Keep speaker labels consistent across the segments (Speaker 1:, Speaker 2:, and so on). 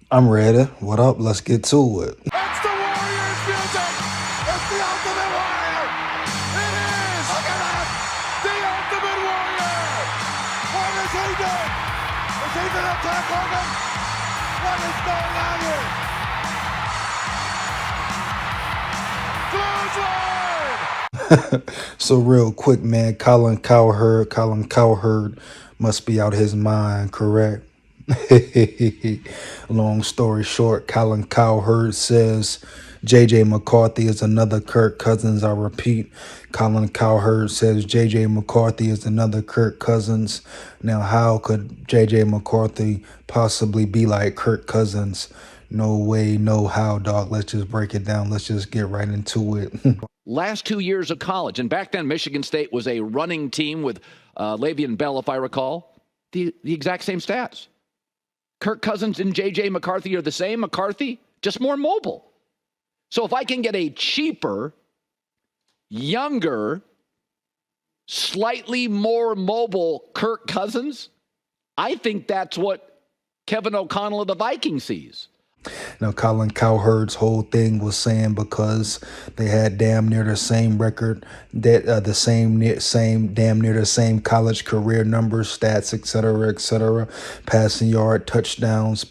Speaker 1: I'm ready. What up? Let's get to it.
Speaker 2: It's the Warriors music. It's the Ultimate Warrior. It is. Look at that. The Ultimate Warrior. What is he doing? Is he going to attack Hogan? What is going on here? Clothesline.
Speaker 1: So real quick, man, Colin Cowherd must be out his mind, correct? Long story short, Colin Cowherd says JJ McCarthy is another Kirk Cousins. I repeat, Colin Cowherd says JJ McCarthy is another Kirk Cousins. Now, how could JJ McCarthy possibly be like Kirk Cousins? No way, no how, dog. Let's just break it down. Let's just get right into it.
Speaker 3: Last 2 years of college, and back then Michigan State was a running team with Le'Veon Bell, if I recall, the exact same stats. Kirk Cousins and J.J. McCarthy are the same. McCarthy, just more mobile. So if I can get a cheaper, younger, slightly more mobile Kirk Cousins, I think that's what Kevin O'Connell of the Vikings sees.
Speaker 1: Now, Colin Cowherd's whole thing was saying because they had damn near the same record, that same damn near the same college career numbers, stats, etc., passing yard touchdowns.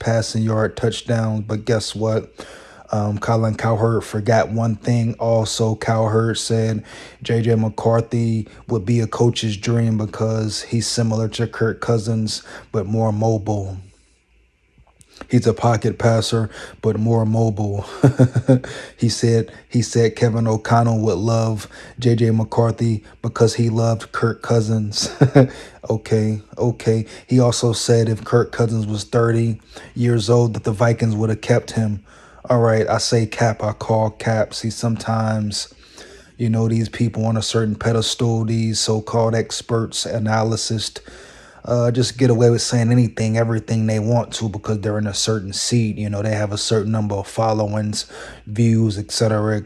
Speaker 1: But guess what? Colin Cowherd forgot one thing. Also, Cowherd said J.J. McCarthy would be a coach's dream because he's similar to Kirk Cousins, but more mobile. He's a pocket passer, but more mobile. He said Kevin O'Connell would love J.J. McCarthy because he loved Kirk Cousins. Okay. He also said if Kirk Cousins was 30 years old, that the Vikings would have kept him. All right, I say cap, I call cap. See, sometimes, these people on a certain pedestal, these so-called experts, analysts, just get away with saying anything, everything they want to because they're in a certain seat. They have a certain number of followings, views, etc.,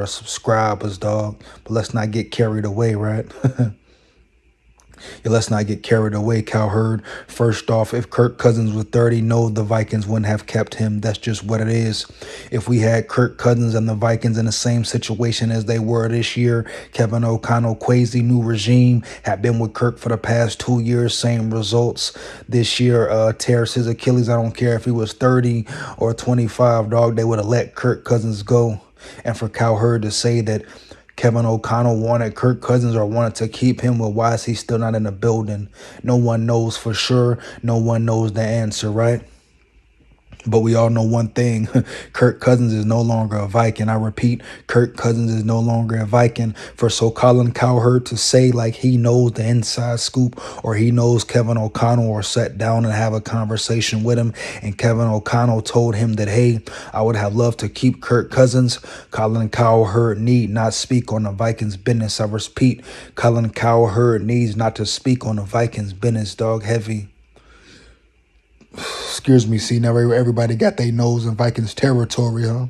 Speaker 1: subscribers, dog. But let's not get carried away, right? Yeah, let's not get carried away, Cowherd. First off, if Kirk Cousins was 30, no, the Vikings wouldn't have kept him. That's just what it is. If we had Kirk Cousins and the Vikings in the same situation as they were this year, Kevin O'Connell, crazy new regime, had been with Kirk for the past 2 years, same results. This year, tears his Achilles. I don't care if he was 30 or 25, dog. They would have let Kirk Cousins go. And for Cowherd to say that Kevin O'Connell wanted Kirk Cousins or wanted to keep him, well, why is he still not in the building? No one knows for sure. No one knows the answer, right? But we all know one thing. Kirk Cousins is no longer a Viking. I repeat, Kirk Cousins is no longer a Viking. For Colin Cowherd to say like he knows the inside scoop or he knows Kevin O'Connell or sat down and have a conversation with him and Kevin O'Connell told him that, hey, I would have loved to keep Kirk Cousins. Colin Cowherd need not speak on the Vikings business. I repeat, Colin Cowherd needs not to speak on the Vikings business, dog. Heavy. Excuse me. See, now everybody got their nose in Vikings territory, huh?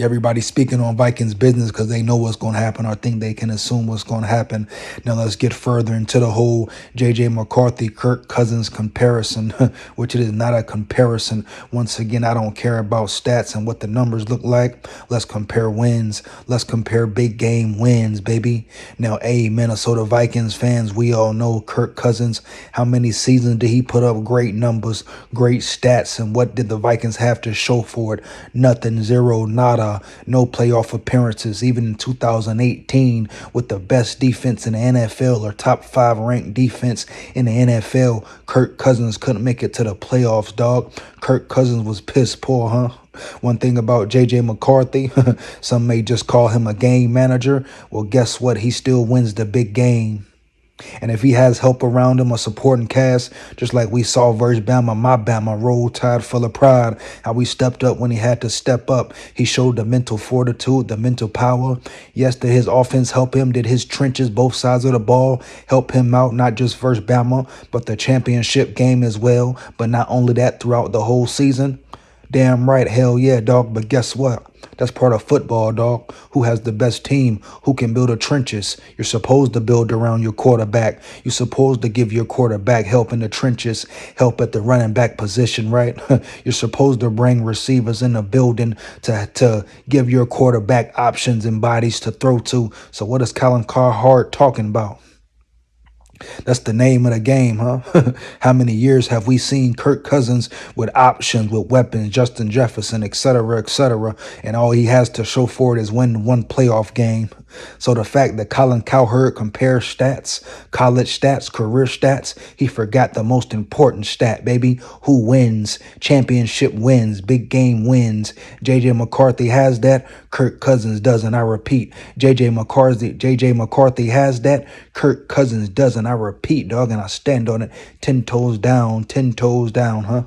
Speaker 1: Everybody speaking on Vikings business because they know what's going to happen or think they can assume what's going to happen. Now let's get further into the whole J.J. McCarthy, Kirk Cousins comparison, which it is not a comparison. Once again, I don't care about stats and what the numbers look like. Let's compare wins. Let's compare big game wins, baby. Now, Minnesota Vikings fans, we all know Kirk Cousins. How many seasons did he put up great numbers, great stats, and what did the Vikings have to show for it? Nothing, zero, nada. No playoff appearances, even in 2018 with the best defense in the NFL or top 5 ranked defense in the NFL. Kirk Cousins couldn't make it to the playoffs, dog. Kirk Cousins was piss poor, huh? One thing about J.J. McCarthy, some may just call him a game manager. Well, guess what? He still wins the big game. And if he has help around him, a supporting cast, just like we saw versus Bama, my Bama, roll tide full of pride, how we stepped up when he had to step up. He showed the mental fortitude, the mental power. Yes, did his offense help him? Did his trenches, both sides of the ball, help him out, not just versus Bama, but the championship game as well? But not only that, throughout the whole season? Damn right, hell yeah, dog. But guess what? That's part of football, dog. Who has the best team? Who can build the trenches? You're supposed to build around your quarterback. You're supposed to give your quarterback help in the trenches, help at the running back position, right? You're supposed to bring receivers in the building to give your quarterback options and bodies to throw to. So what is Colin Cowherd talking about? That's the name of the game, huh? How many years have we seen Kirk Cousins with options, with weapons, Justin Jefferson, etc., and all he has to show for it is win one playoff game. So the fact that Colin Cowherd compares stats, college stats, career stats, he forgot the most important stat, baby. Who wins? Championship wins, big game wins. JJ McCarthy has that. Kirk Cousins doesn't. I repeat, JJ McCarthy has that. Kirk Cousins doesn't. I repeat, dog, and I stand on it. 10 toes down, huh?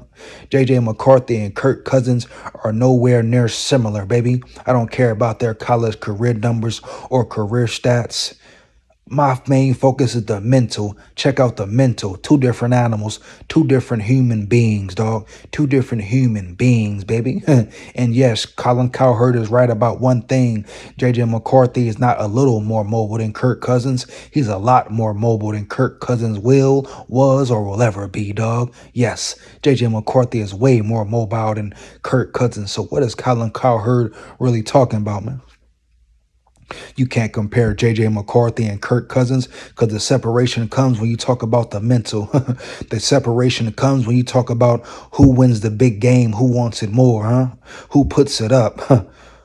Speaker 1: JJ McCarthy and Kirk Cousins are nowhere near similar, baby. I don't care about their college career numbers or career stats. My main focus is the mental. Check out the mental. Two different animals, two different human beings, dog. Two different human beings, baby. And yes, Colin Cowherd is right about one thing. JJ McCarthy is not a little more mobile than Kirk Cousins. He's a lot more mobile than Kirk Cousins was, or will ever be, dog. Yes, JJ McCarthy is way more mobile than Kirk Cousins. So what is Colin Cowherd really talking about, man? You can't compare J.J. McCarthy and Kirk Cousins because the separation comes when you talk about the mental. The separation comes when you talk about who wins the big game, who wants it more, huh? Who puts it up,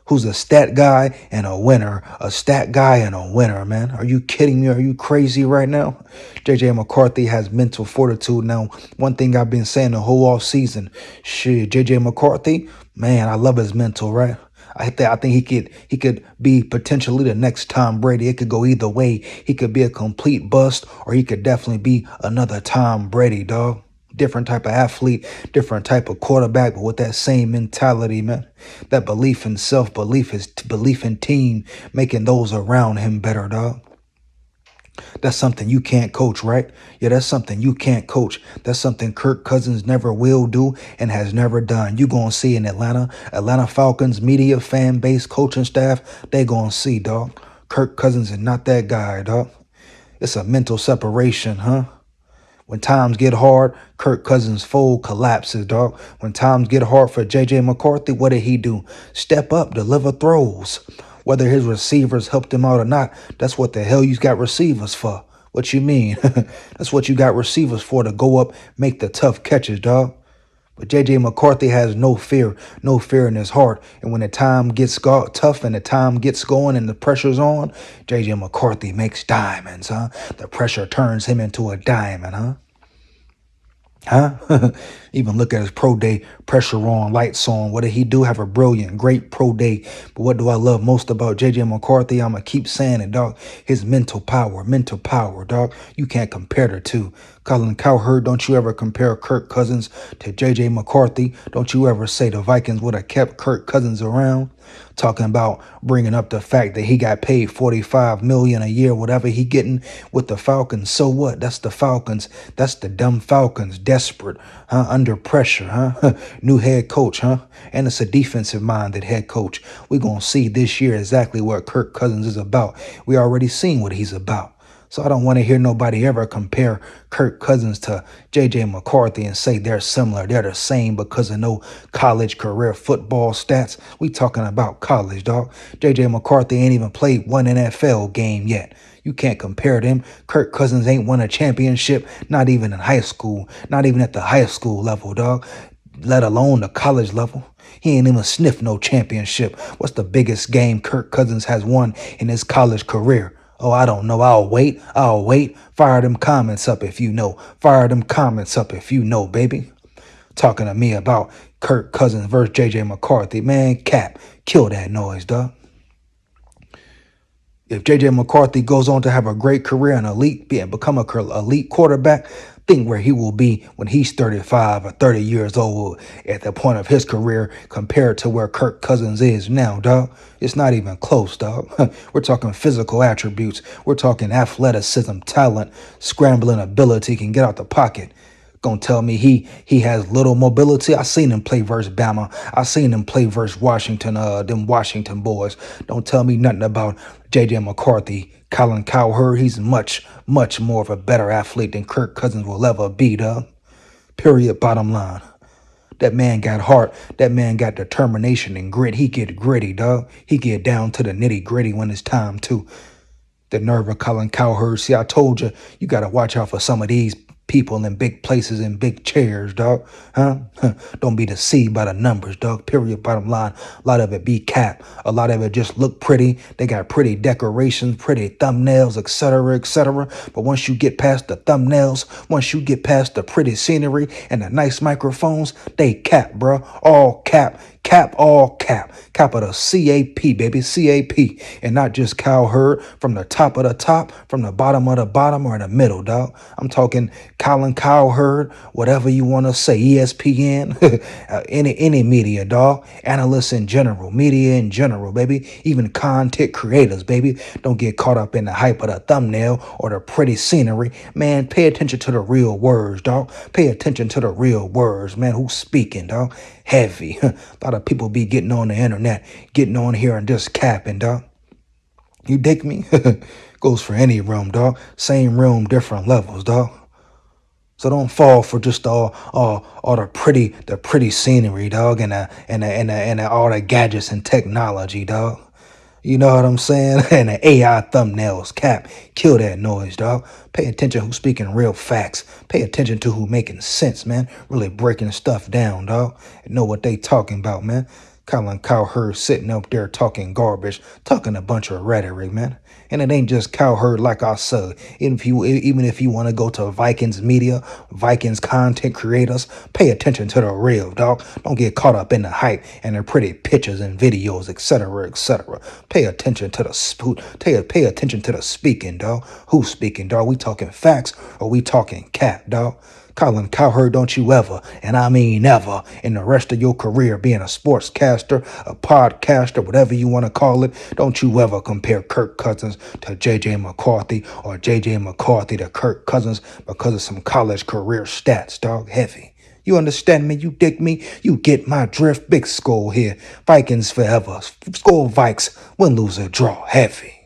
Speaker 1: Who's a stat guy and a winner? A stat guy and a winner, man. Are you kidding me? Are you crazy right now? J.J. McCarthy has mental fortitude. Now, one thing I've been saying the whole off season, shit, J.J. McCarthy, man, I love his mental, right? I think he could be potentially the next Tom Brady. It could go either way. He could be a complete bust, or he could definitely be another Tom Brady, dog. Different type of athlete, different type of quarterback, but with that same mentality, man. That belief in self, belief in team, making those around him better, dog. That's something you can't coach, right? Yeah, that's something you can't coach. That's something Kirk Cousins never will do and has never done. You gonna see in Atlanta Falcons media, fan base, coaching staff, they gonna see, dog. Kirk Cousins is not that guy, dog. It's a mental separation, huh? When times get hard, Kirk Cousins' fold collapses, dog. When times get hard for J.J. McCarthy, what did he do? Step up, deliver throws. Whether his receivers helped him out or not, that's what the hell you got receivers for. What you mean? That's what you got receivers for, to go up, make the tough catches, dog. But J.J. McCarthy has no fear in his heart. And when the time gets tough and the time gets going and the pressure's on, J.J. McCarthy makes diamonds, huh? The pressure turns him into a diamond, huh? Even look at his pro day, pressure on, lights on. What did he do? Have a brilliant, great pro day. But what do I love most about J.J. McCarthy? I'm going to keep saying it, dog. His mental power, dog. You can't compare the two. Colin Cowherd, don't you ever compare Kirk Cousins to J.J. McCarthy. Don't you ever say the Vikings would have kept Kirk Cousins around. Talking about bringing up the fact that he got paid $45 million a year, whatever he getting with the Falcons. So what? That's the Falcons. That's the dumb Falcons. Desperate, huh? Under pressure, huh? New head coach, huh? And it's a defensive-minded head coach. We're going to see this year exactly what Kirk Cousins is about. We already seen what he's about. So I don't want to hear nobody ever compare Kirk Cousins to J.J. McCarthy and say they're similar. They're the same because of no college career football stats. We talking about college, dog. J.J. McCarthy ain't even played one NFL game yet. You can't compare them. Kirk Cousins ain't won a championship, not even in high school, not even at the high school level, dog, let alone the college level. He ain't even sniffed no championship. What's the biggest game Kirk Cousins has won in his college career? Oh, I don't know. I'll wait. Fire them comments up if you know. Fire them comments up if you know, baby. Talking to me about Kirk Cousins versus J.J. McCarthy. Man, cap. Kill that noise, dog. If J.J. McCarthy goes on to have a great career and become an elite quarterback, think where he will be when he's 35 or 30 years old at the point of his career compared to where Kirk Cousins is now, dog. It's not even close, dog. We're talking physical attributes. We're talking athleticism, talent, scrambling ability, can get out the pocket. Gonna tell me he has little mobility? I seen him play versus Bama. I seen him play versus Washington, them Washington boys. Don't tell me nothing about JJ McCarthy, Colin Cowherd. He's much more of a better athlete than Kirk Cousins will ever be, dog. Period, bottom line. That man got heart. That man got determination and grit. He get gritty, dog. He get down to the nitty gritty when it's time to. The nerve of Colin Cowherd. See, I told you, you got to watch out for some of these people in big places in big chairs, dog. Huh? Don't be deceived by the numbers, dog. Period. Bottom line. A lot of it be cap. A lot of it just look pretty. They got pretty decorations, pretty thumbnails, etc., etc. But once you get past the thumbnails, once you get past the pretty scenery and the nice microphones, they cap, bro. All cap. Cap, all cap. Capital CAP, baby. CAP. And not just Cowherd from the top of the top, from the bottom of the bottom, or in the middle, dog. I'm talking Colin Cowherd, whatever you want to say, ESPN, any media, dog. Analysts in general, media in general, baby. Even content creators, baby. Don't get caught up in the hype of the thumbnail or the pretty scenery. Man, pay attention to the real words, dog. Pay attention to the real words, man. Who's speaking, dog? Heavy. A lot of people be getting on the internet, getting on here and just capping, dog. You dig me? Goes for any room, dog. Same room, different levels, dog. So don't fall for just all the pretty scenery, dog, and all the gadgets and technology, dog. You know what I'm saying? And the AI thumbnails, cap. Kill that noise, dog. Pay attention who's speaking real facts. Pay attention to who making sense, man. Really breaking stuff down, dog. And know what they talking about, man. Colin Cowherd sitting up there talking garbage, talking a bunch of rhetoric, man. And it ain't just Cowherd, like I said. Even if you want to go to Vikings media, Vikings content creators, pay attention to the real, dog. Don't get caught up in the hype and the pretty pictures and videos, etc., etc. Pay attention to the pay attention to the speaking, dog. Who's speaking, dog? We talking facts or we talking cap, dog? Colin Cowherd, don't you ever, and I mean ever, in the rest of your career being a sportscaster, a podcaster, whatever you want to call it, don't you ever compare Kirk Cousins to JJ McCarthy or JJ McCarthy to Kirk Cousins because of some college career stats, dog. Heavy. You understand me? You dig me? You get my drift? Big SKOL here. Vikings forever. SKOL Vikes. Win, lose, or draw. Heavy.